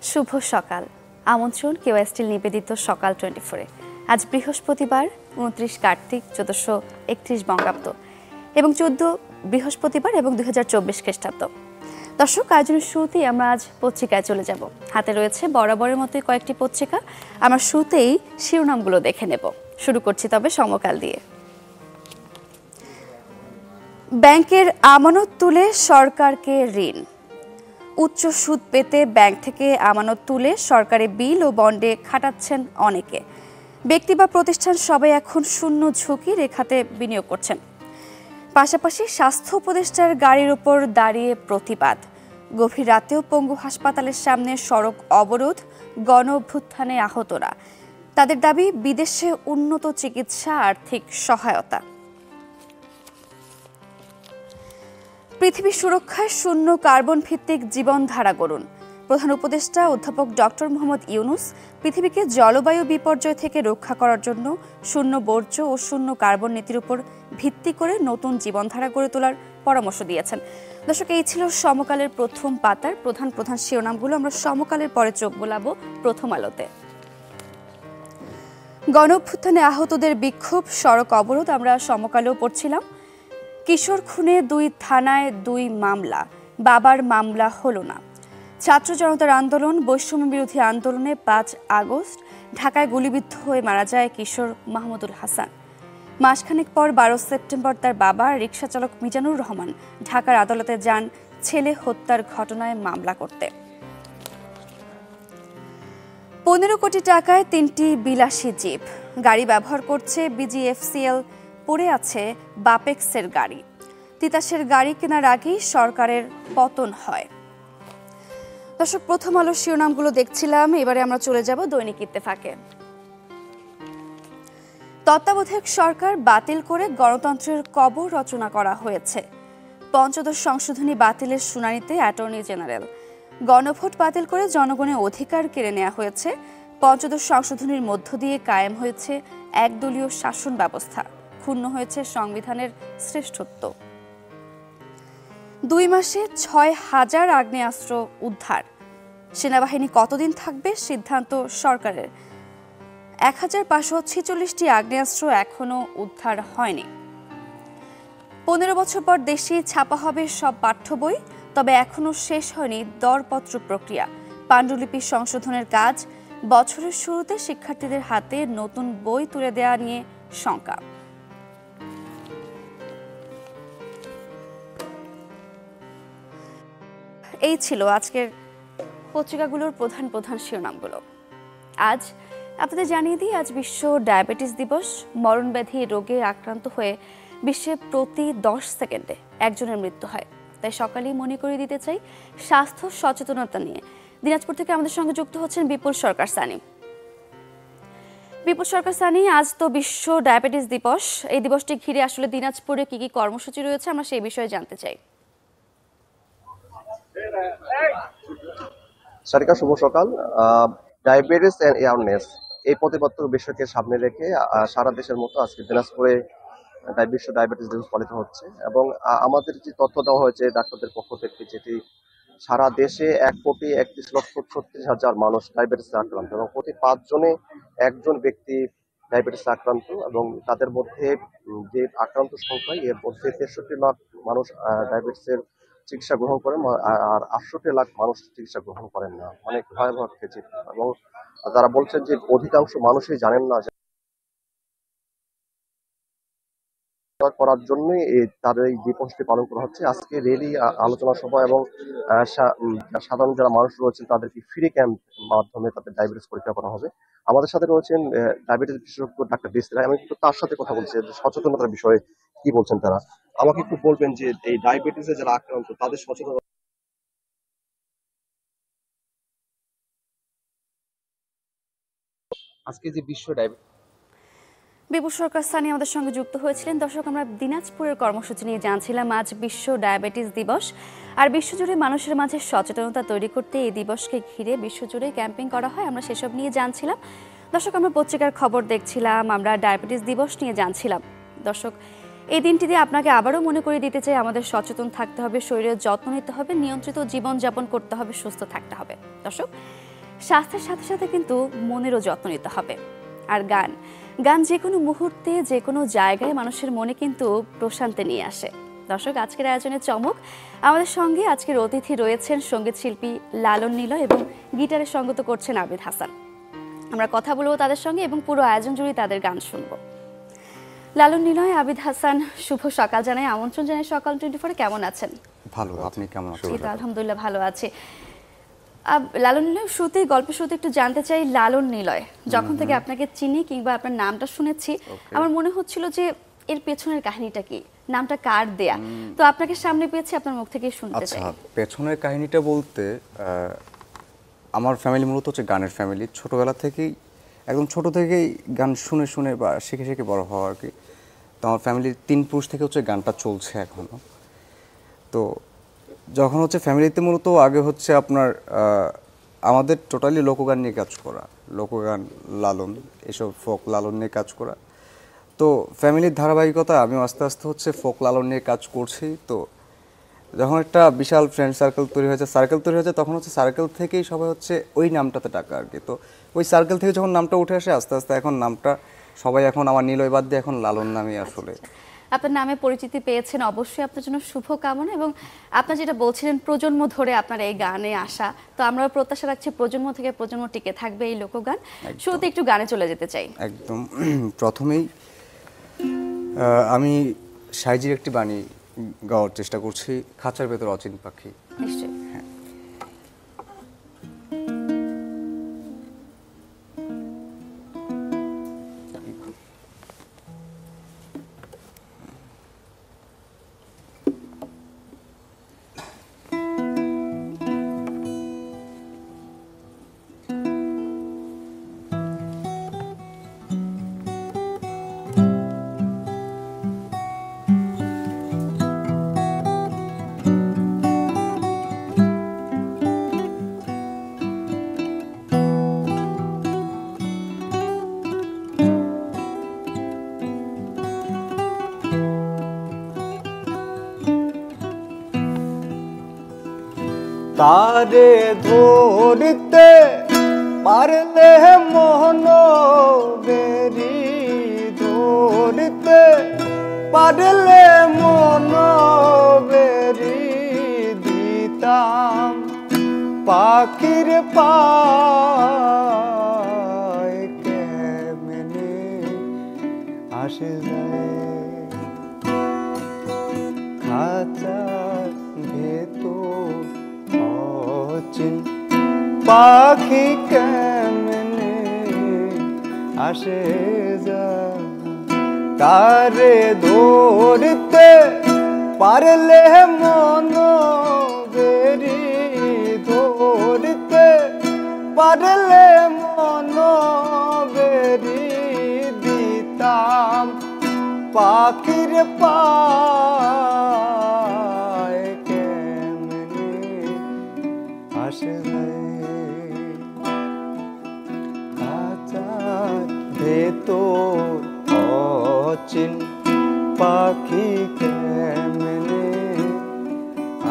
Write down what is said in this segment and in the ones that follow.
শুভ সকাল। আমন্ত্রণ কেওয়াই স্টিল নিবেদিত সকাল 24-এ। আজ বৃহস্পতিবার 29 কার্তিক 1431 বঙ্গাব্দ এবং 14 বৃহস্পতিবার এবং 2024 খ্রিস্টাব্দ। দর্শক, আয়োজনের শুরুতেই আমরা আজ পত্রিকায় চলে যাব। হাতে রয়েছে বরাবরের মতোই কয়েকটি পত্রিকা। আমরা শুরুতেই শিরোনামগুলো দেখে নেব। শুরু করছি তবে সমকাল দিয়ে। ব্যাংকের আমানত তুলে সরকারকে ঋণ। উচ্চ সুদ পেতে ব্যাংক থেকে আমানত তুলে সরকারি বিল ও বন্ডে খাটাচ্ছেন অনেকে। ব্যক্তি বা প্রতিষ্ঠান সবাই এখন শূন্য ঝুঁকি রেখাতে বিনিয়োগ করছেন। পাশাপাশি স্বাস্থ্য উপদেষ্টার গাড়ির উপর দাঁড়িয়ে প্রতিবাদ। গভীর রাতেও পঙ্গু হাসপাতালের সামনে সড়ক অবরোধ, গণ অভ্যুত্থানে আহতরা। তাদের দাবি বিদেশে উন্নত চিকিৎসা, আর্থিক সহায়তা। পৃথিবী সুরক্ষায় শূন্য কার্বন ভিত্তিক জীবনধারা গড়ুন। প্রধান উপদেষ্টা অধ্যাপক ডক্টর মোহাম্মদ ইউনূস পৃথিবীকে জলবায়ু বিপর্যয় থেকে রক্ষা করার জন্য শূন্য বর্জ্য ও শূন্য কার্বন নীতির উপর ভিত্তি করে নতুন জীবনধারা গড়ে তোলার পরামর্শ দিয়েছেন। দর্শক, এই ছিল সমকালের প্রথম পাতার প্রধান প্রধান শিরোনামগুলো। আমরা সমকালের পরে চোখ বোলাবো প্রথম আলোতে। গণ অভ্যুত্থানে আহতদের বিক্ষোভ, সড়ক অবরোধ আমরা সমকালেও পড়ছিলাম। কিশোর খুনে 2 থানায় 2 মামলা, বাবার মামলা হলো না। ছাত্র জনতার আন্দোলন, বৈষম্য বিরোধী আন্দোলনে 5 আগস্ট ঢাকায় গুলিবিদ্ধ হয়ে মারা যায় কিশোর মাহমুদুল হাসান। মাসখানেক পর 12 সেপ্টেম্বর তার বাবা রিকশা চালক মিজানুর রহমান ঢাকার আদালতে যান ছেলে হত্যার ঘটনায় মামলা করতে। 15 কোটি টাকায় 3টি বিলাসী জিপ গাড়ি ব্যবহার করছে বিজিএফসিএল। পড়ে আছে বাপেক্সের গাড়ি। তিতাসের গাড়ি কেনার আগেই সরকারের পতন হয়। দর্শক, প্রথম আলোর শিরোনামগুলো দেখছিলাম। এবারে আমরা চলে যাব দৈনিক ইত্তেফাকে। তত্ত্বাবধায়ক সরকার বাতিল করে গণতন্ত্রের কবর রচনা করা হয়েছে। পঞ্চদশ সংশোধনী বাতিলের শুনানিতে অ্যাটর্নি জেনারেল। গণভোট বাতিল করে জনগণের অধিকার কেড়ে নেওয়া হয়েছে। পঞ্চদশ সংশোধনীর মধ্য দিয়ে কায়েম হয়েছে একদলীয় শাসন ব্যবস্থা। ক্ষুণ্ণ হয়েছে সংবিধানের শ্রেষ্ঠত্ব। 2 মাসে 6000 আগ্নেয়াস্ত্র উদ্ধার। সেনাবাহিনী কতদিন থাকবে সিদ্ধান্ত সরকারের। 1546টি আগ্নেয়াস্ত্র এখনো উদ্ধার হয়নি। 15 বছর পর দেশে ছাপা হবে সব পাঠ্য বই, তবে এখনো শেষ হয়নি দরপত্র প্রক্রিয়া। পাণ্ডুলিপি সংশোধনের কাজ। বছরের শুরুতে শিক্ষার্থীদের হাতে নতুন বই তুলে দেওয়া নিয়ে শঙ্কা। এই ছিল আজকের পত্রিকাগুলোর প্রধান প্রধান শিরোনামগুলো। আজ আপনাদের জানিয়ে দিই, আজ বিশ্ব ডায়াবেটিস দিবস। মরণব্যাধি রোগে আক্রান্ত হয়ে বিশ্বে প্রতি 10 সেকেন্ডে একজনের মৃত্যু হয়। তাই সকালেই মনে করিয়ে দিতে চাই স্বাস্থ্য সচেতনতা নিয়ে। দিনাজপুর থেকে আমাদের সঙ্গে যুক্ত হচ্ছেন বিপুল সরকার সানি। বিপুল সরকার সানি, আজ তো বিশ্ব ডায়াবেটিস দিবস। এই দিবসটি ঘিরে আসলে দিনাজপুরে কি কি কর্মসূচি রয়েছে আমরা সেই বিষয়ে জানতে চাই। সারিকা, শুভ সকাল। ডায়াবেটিস এন্ড অ্যাওয়ারনেস এই প্রতিপাদ্য বিষয়কে সামনে রেখে সারা দেশের মতো আজকে দিনাজপুরে বিশ্ব ডায়াবেটিস দিবস পালিত হচ্ছে। এবং আমাদের যে তথ্য দেওয়া হয়েছে ডাক্তারদের পক্ষ থেকে, যেটি সারা দেশে 1,31,36,000 মানুষ ডায়াবেটিসে আক্রান্ত এবং প্রতি 5 জনে একজন ব্যক্তি ডায়াবেটিসে আক্রান্ত। এবং তাদের মধ্যে যে আক্রান্ত সংখ্যা, এর মধ্যে 63 লাখ মানুষ ডায়াবেটিসের চিকিৎসা গ্রহণ করেন আর 68 লাখ মানুষ চিকিৎসা গ্রহণ করেন না। অনেক ভয়াবহ একটা চিত্র। এবং তারা বলছেন যে অধিকাংশ মানুষই জানেন না করার জন্যই তাদের এই দিবসটি পালন করা হচ্ছে। আজকে রেলি, আলোচনা সভা এবং সাধারণ যারা মানুষ রয়েছেন তাদেরকে ফ্রি ক্যাম্প মাধ্যমে তাদের ডায়াবেটিস পরীক্ষা করা হবে। আমাদের সাথে রয়েছেন ডায়াবেটিস বিশেষজ্ঞ ডাক্তার ডিসরা। আমি একটু তার সাথে কথা বলছি সচেতনতার বিষয়ে কি বলছেন তারা। আমাকে একটু বলবেন যে এই ডায়াবেটিসে যারা আক্রান্ত তাদের সচেতনতা। আজকে যে বিশ্ব ডায়াবেটিস। বিপুল সরকার সানি আমাদের সঙ্গে যুক্ত হয়েছিলেন। দর্শক, আমরা দিনাজপুরের কর্মসূচি নিয়ে জানছিলাম। আজ বিশ্ব ডায়াবেটিস দিবস, আর বিশ্বজুড়ে মানুষের মাঝে সচেতনতা তৈরি করতে এই দিবসকে ঘিরে বিশ্বজুড়ে ক্যাম্পেইন করা হয়। আমরা সেসব নিয়ে জানছিলাম। দর্শক, আমরা পত্রিকার খবর দেখছিলাম, আমরা ডায়াবেটিস দিবস নিয়ে জানছিলাম। দর্শক, এই দিনটি দিয়ে আপনাকে আবারও মনে করিয়ে দিতে চাই, আমাদের সচেতন থাকতে হবে, শরীরের যত্ন নিতে হবে, নিয়ন্ত্রিত জীবনযাপন করতে হবে, সুস্থ থাকতে হবে। দর্শক, স্বাস্থ্যের সাথে সাথে কিন্তু মনেরও যত্ন নিতে হবে। আর গান গান যে কোনো মুহূর্তে যে কোনো জায়গায় মানুষের মনে কিন্তু প্রশান্তি নিয়ে আসে। দর্শক, আজকের আয়োজনের চমক, আমাদের সঙ্গে আজকের অতিথি রয়েছেন সঙ্গীত শিল্পী লালন নিলয় এবং গিটারে সঙ্গত করছেন আবিদ হাসান। আমরা কথা বলবো তাদের সঙ্গে এবং পুরো আয়োজন জুড়ে তাদের গান শুনবো। লালন নিলয়, আবিদ হাসান, শুভ সকাল জানাই, আমন্ত্রণ জানাই সকাল 24-এ। কেমন আছেন? ভালো, আপনি কেমন আছেন? আলহামদুলিল্লাহ ভালো আছি। লালন নিলয়, গল্পের শুরুতে একটু জানতে চাই, লালন নিলয় যখন থেকে আপনাকে চিনি কিংবা আপনার নামটা শুনেছি, আমার মনে হচ্ছিল যে এর পেছনের কাহিনীটা কি, নামটা কার দেয়া, তো আপনাকে সামনে পেয়েছি, আপনার মুখ থেকে শুনতে চাই। আচ্ছা, পেছনের কাহিনীটা বলতে আমার ফ্যামিলি মূলত হচ্ছে গানের ফ্যামিলি। ছোটবেলা থেকেই, একদম ছোট থেকেই গান শুনে শুনে বা শিখে শিখে বড় হওয়া আর কি। তো আমার ফ্যামিলির 3 পুরুষ থেকে হচ্ছে গানটা চলছে এখনো। তো যখন হচ্ছে ফ্যামিলিতে মূলত আগে হচ্ছে আপনার আমাদের টোটালি লোকগান নিয়ে কাজ করা, লোকগান, লালন, এসব ফোক লালন নিয়ে কাজ করা। তো ফ্যামিলির ধারাবাহিকতা আমিও আস্তে আস্তে হচ্ছে ফোক লালন নিয়ে কাজ করছি। তো যখন একটা বিশাল ফ্রেন্ড সার্কেল তৈরি হয়েছে তখন হচ্ছে সার্কেল থেকেই সবাই হচ্ছে ওই নামটাতে টাকা আর কি। তো ওই সার্কেল থেকে যখন নামটা উঠে আসে আস্তে আস্তে এখন নামটা সবাই এখন আমার নিলয় বাদ দিয়ে এখন লালন নামই আসলে। আপনার নামে পরিচিতি পেয়েছেন, অবশ্যই আপনার জন্য শুভ কামনা। এবং আপনার যেটা বলছিলেন প্রজন্ম ধরে আপনার এই গানে আসা, তো আমরাও প্রত্যাশা রাখছি প্রজন্ম থেকে প্রজন্ম টিকে থাকবে এই লোকগান। শুরুতে একটু গানে চলে যেতে চাই। একদম প্রথমেই আমি সাইজির একটি বাণী গাওয়ার চেষ্টা করছি, খাঁচার ভেতর অচিন পাখি। নিশ্চয়ই। তারে ধরতে পারলে মোহন বেরি, ধরতে পারলে মন বেরি, দিতাম পাখির পায় কেমনে আসে যায় খাঁচার ভেতর অচিন পাখি কেমনে আসে যায়, তারে ধরতে পারলে মন বেরি, ধরতে পারলে মন বেরি, দিতাম পাখির পায় কেমনে আসে খাঁচার ভেতর অচিন পাখি কেমনে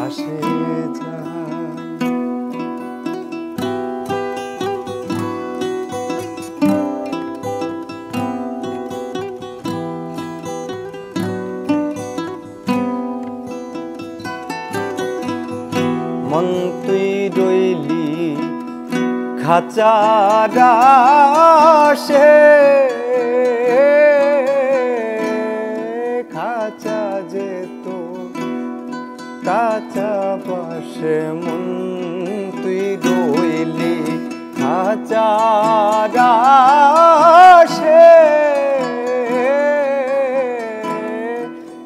আসে যায়। মন তুই রইলি খাঁচার আশে, খাঁচা যে তো কাঁচা পাশে, মন তুই রইলি খাঁচার আশে,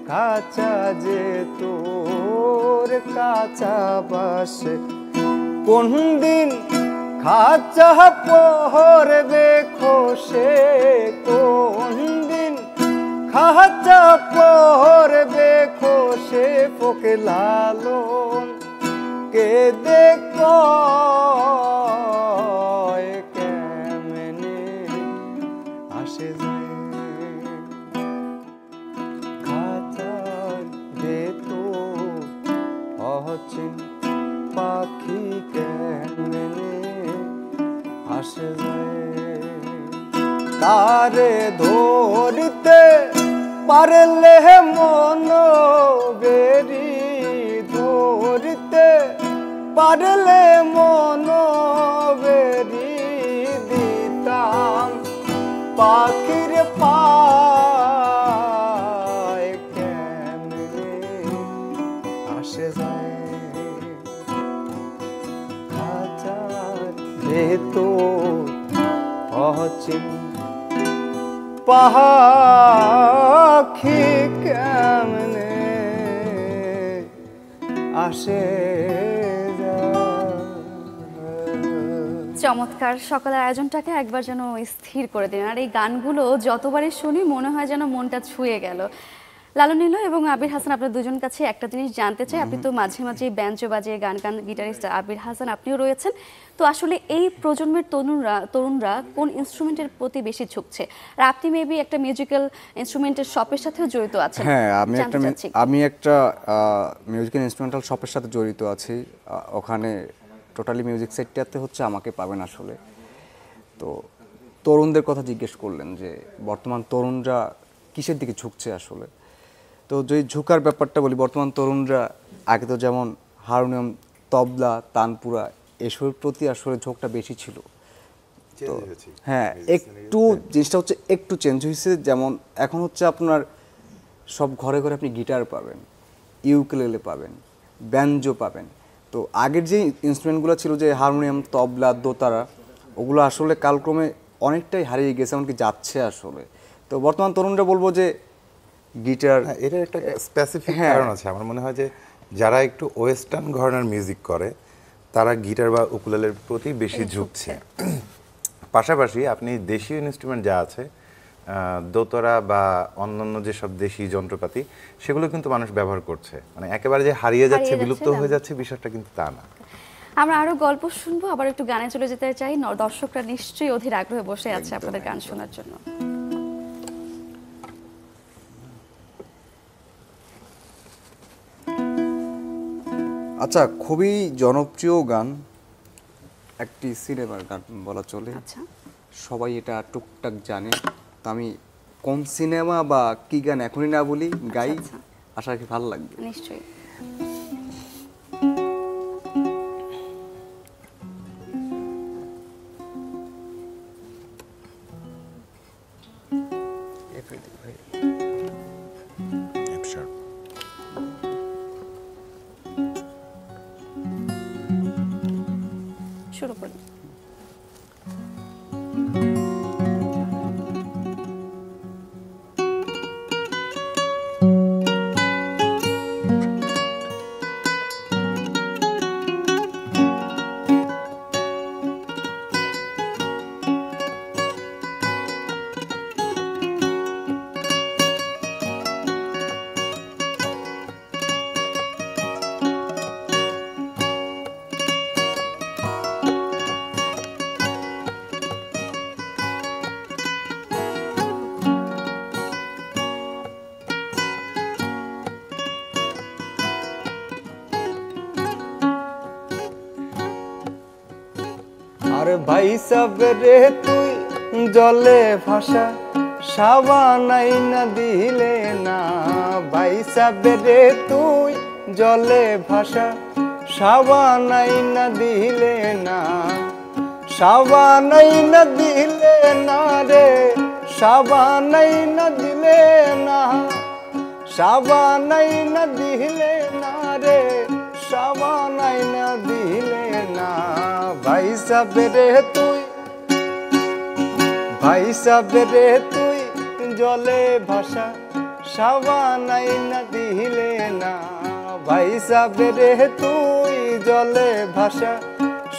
খাঁচা যে তোর কাঁচা বাসে, কোন দিন খাঁচা পড়বে খসে, কোন দিন খাঁচা পড়বে খসে, ফোকে লালন কে দেখো কেমনে আসে খাঁচার ভেতর অচিন পাখি কেমনে আসে যায় তারে ধরতে পারলে মন বেরি ধরতে পারলে মন বেরি দিতাম পাখির পায় কেমনে আসে যায় হাজার ভেতর অচিন পাখি কেমনে আসে চমৎকার সকালের আয়োজনটাকে একবার যেন স্থির করে দিন। আর এই গানগুলো যতবারই শুনি মনে হয় যেন মনটা ছুঁয়ে গেল। লালন নীল এবং আবির হাসান, আপনার দুজন কাছে একটা জিনিস জানতে চাই। আপনি তো মাঝে মাঝে ব্যাঞ্জো বাজিয়ে গান গিটারিস্ট আবির হাসান আপনিও রয়েছেন, তো আসলে এই প্রজন্মের তরুণরা কোন ইনস্ট্রুমেন্টের প্রতি বেশি ঝুঁকছে? আর আপনি মেবি একটা মিউজিক্যাল ইনস্ট্রুমেন্টের শপের সাথেও জড়িত আছেন। হ্যাঁ, আমি একটা মিউজিক্যাল ইনস্ট্রুমেন্টাল শপের সাথে জড়িত আছি। ওখানে টোটালি মিউজিক সেক্টরতে হচ্ছে আমাকে পাবেন আসলে। তো তরুণদের কথা জিজ্ঞেস করলেন যে বর্তমান তরুণরা কিসের দিকে ঝুঁকছে আসলে। তো যদি ঝুঁকার ব্যাপারটা বলি, বর্তমান তরুণরা আগে তো যেমন হারমোনিয়াম, তবলা, তানপুরা এসবের প্রতি আসলে ঝোঁকটা বেশি ছিল। তো হ্যাঁ, একটু জিনিসটা হচ্ছে একটু চেঞ্জ হয়েছে। যেমন এখন হচ্ছে আপনার সব ঘরে ঘরে আপনি গিটার পাবেন, ইউকেলেলে পাবেন, ব্যাঞ্জো পাবেন। তো আগের যে ইনস্ট্রুমেন্টগুলো ছিল যে হারমোনিয়াম, তবলা, দোতারা, ওগুলো আসলে কালক্রমে অনেকটাই হারিয়ে গেছে, এমনকি যাচ্ছে আসলে। তো বর্তমান তরুণরা বলবো যে গিটার, এটার একটা স্পেসিফিক কারণ আছে। আমার মনে হয় যে যারা একটু ওয়েস্টার্ন ঘরানার মিউজিক করে তারা গিটার বা উকুলেলের প্রতি বেশি ঝুঁকছে। পাশাপাশি আপনি দেশীয় ইনস্ট্রুমেন্ট যা আছে, দোতরা বা অন্যান্য যেসব দেশি যন্ত্রপাতি, সেগুলো কিন্তু মানুষ ব্যবহার করছে। মানে একেবারে যে হারিয়ে যাচ্ছে, বিলুপ্ত হয়ে যাচ্ছে, বিষয়টা কিন্তু তা না। আমরা আরো গল্প শুনবো, আবার একটু গানে চলে যেতে চাই। দর্শকরা নিশ্চয়ই অধীর আগ্রহে বসে আছে আপনাদের গান শোনার জন্য। আচ্ছা, খুবই জনপ্রিয় গান, একটি সিনেমার গান বলা চলে। আচ্ছা, সবাই এটা টুকটাক জানে। তো আমি কোন সিনেমা বা কি গান এখনই না বলি, গাই, আশা রাখি ভালো লাগবে। নিশ্চয়ই। শুরু করি। আরে ভাই সাবরে তুই জলে ভাষা সাবানাই না দিলে না, ভাই সাবরে তুই জলে ভাষা সাবানাই না দিলে না, সাবানাই না দিলে না রে, সাবানাই না দিলে না, সাবানাই না দিলে না রে, সাবানাই না দিলে না, ভাই সাবরে তুই, ভাই সাবরে তুই জলে ভাষা সাবানাই না দিলে না, ভাই সাবরে তুই জলে ভাষা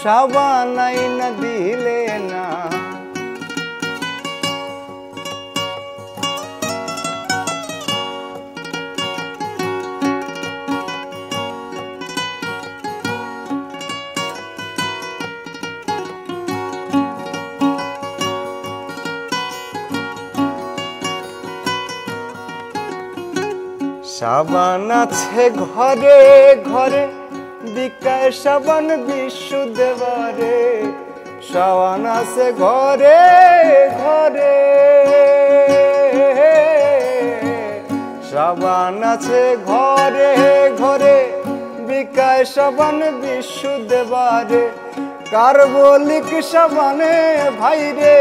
সাবানাই না দিলে না। সাবান আছে ঘরে ঘরে, বিকায় সাবান বিশুদেবারে, শাওন আছে ঘরে ঘরে, সাবান আছে ঘরে ঘরে, বিকায় সাবান বিশুদ্ধবারে, কার্বলিক সাবানে ভাইরে,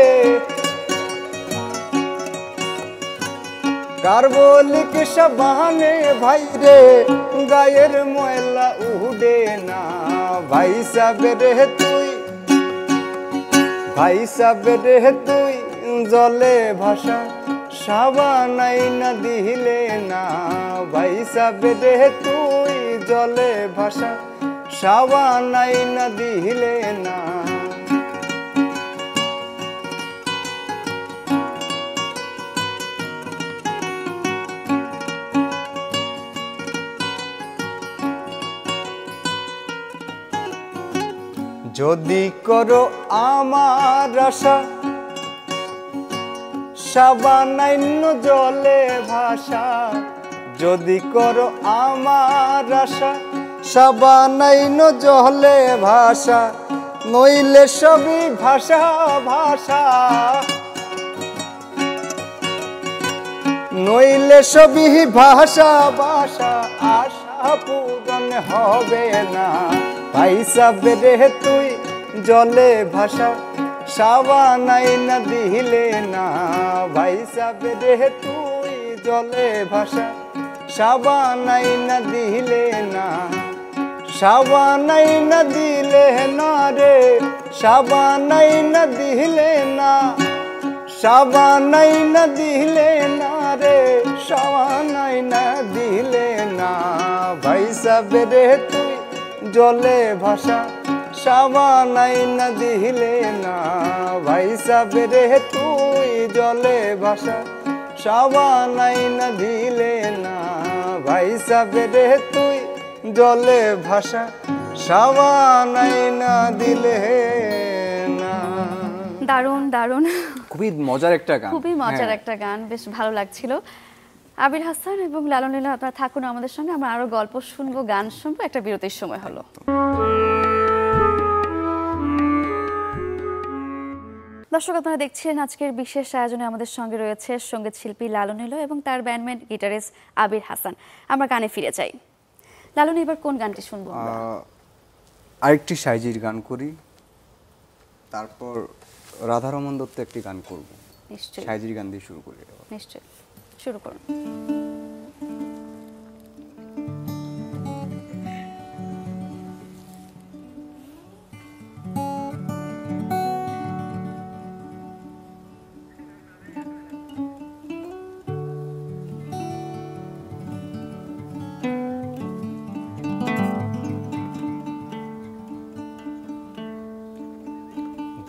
কার্বলিক সাবানে ভাইরে, গায়ের ময়লা উড়ে না। ভাই সাবেরে তুই, ভাই সাবেরে তুই জলে ভাষা, সাবান আইনা দিলে না। ভাই সাবেরে তুই জলে ভাষা, সাবান আইনা দিলে না। যদি করো আমার আশা, সাবান আইন্য জলে ভাষা। যদি করো আমার আশা, সাবান আইন্য জলে ভাষা, নইলে সবই ভাষা ভাষা, নইলে সবই ভাষা ভাষা, আশা পূরণ হবে না। ভাই সাবেরে তুই জলে ভাষা, সাবান আইনা দিলে না। ভাই সাবেরে তুই জলে ভাষা, সাবান আইনা দিলে না। সাবান আইনা দিলে না রে, সাবান আইনা দিলে না। সাবান আইনা দিলে না রে, সাবান আইনা দিলে না। ভাই সাবেরে তুই জলে ভাষা, সাবান আইনা দিলে না। ভাই সাবেরে তুই জলে ভাষা, সাবান আইনা দিলে না। ভাই সাবেরে তুই জলে ভাষা, সাবান আইনা দিলে না। দারুণ দারুণ, খুবই মজার একটা গান, খুবই মজার একটা গান, বেশ ভালো লাগছিল। আবির হাসান এবং লালন লীলা, আপনারা থাকুন আমাদের সঙ্গে, আমরা আরো গল্প শুনবো, গান শুনবো। একটা বিরতির সময় হলো। দর্শক, আপনারা দেখছিলেন আজকের বিশেষ আয়োজনে আমাদের সঙ্গে রয়েছে সঙ্গীত শিল্পী লালন লীলা এবং তার ব্যান্ডমেট গিটারিস্ট আবির হাসান। আমরা গানে ফিরে যাই। লালন, এবার কোন গানটি শুনবো? আরেকটি সাইজির গান করি, তারপর রাধারমন দত্ত একটি গান করব। নিশ্চয়ই, সাইজির গান দিয়ে শুরু করি। নিশ্চয়ই, শুরু করুন।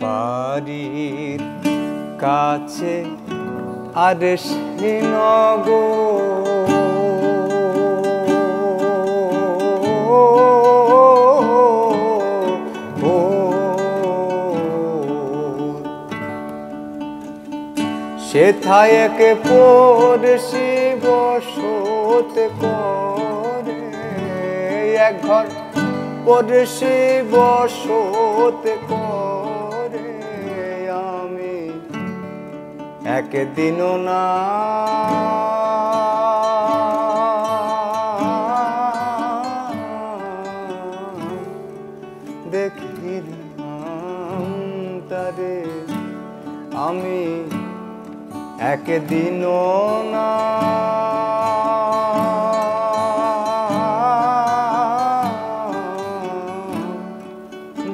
বাড়ির কাছে আর সেথায় একে পড়শি বসত করে, এক ঘর পড়শি বসত করে। আমি একদিনও না দেখিলাম তারে, আমি একদিনও না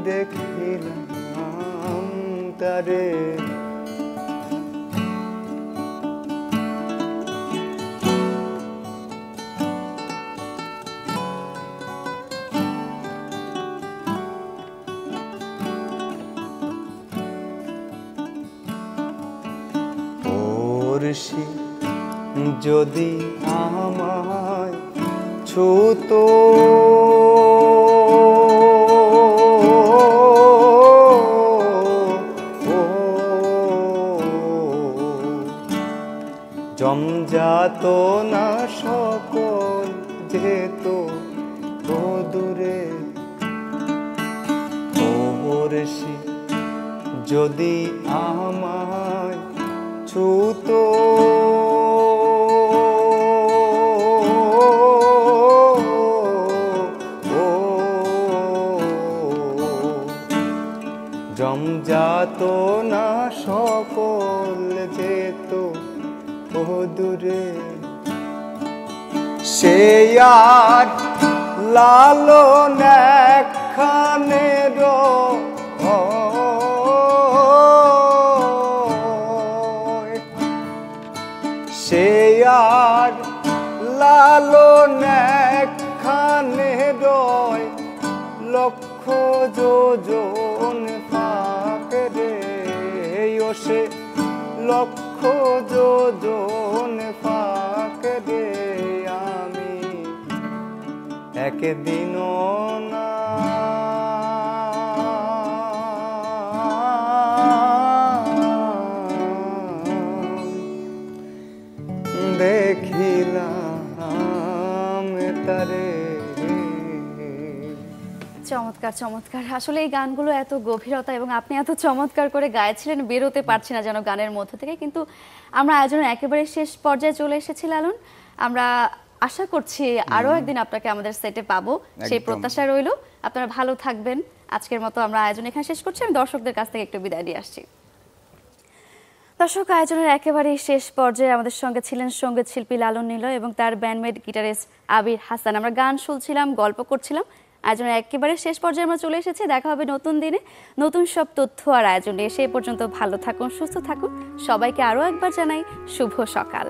দেখিলাম তারে। পড়শি যদি আমায় ছুতো, জমজাত না সকল যেত দূরে। পড়শি যদি আমায় ছুতো জমজাত না সকল যেত ও দূরে সে আর লালন একখানের সে আর লালন একখানের লক্ষ যোজন ফাঁকে রে ও সে লক্ষ যোজন ফাঁকে রে আমি একদিনও না দেখিলাম তারে। চমৎকার চমৎকার, আসলে এই গানগুলো এত গভীরতা এবং আপনি এত চমৎকার করে গাইছিলেন, বেরোতে পারছি না যেন গানের মধ্য থেকে। কিন্তু আমরা আয়োজনের একেবারে শেষ পর্যায়ে চলে এসেছি লালন, আমরা আশা করছি আরো একদিন আপনাকে আমাদের সেটে পাবো, সেই প্রত্যাশা রইল। আপনারা ভালো থাকবেন। আজকের মতো আমরা আয়োজন এখানে শেষ করছি, আমি দর্শকদের কাছ থেকে একটু বিদায় দিয়ে আসছি। দর্শক, আয়োজনের একেবারেই শেষ পর্যায়ে আমাদের সঙ্গে ছিলেন সঙ্গীত শিল্পী লালন নিলয় এবং তার ব্যান্ডমেট গিটারিস্ট আবির হাসান। আমরা গান শুনছিলাম, গল্প করছিলাম। আয়োজনের একেবারে শেষ পর্যায়ে আমরা চলে এসেছি। দেখা হবে নতুন দিনে নতুন সব তথ্য আর আয়োজন নিয়ে। সেই পর্যন্ত ভালো থাকুন, সুস্থ থাকুন। সবাইকে আরও একবার জানাই শুভ সকাল।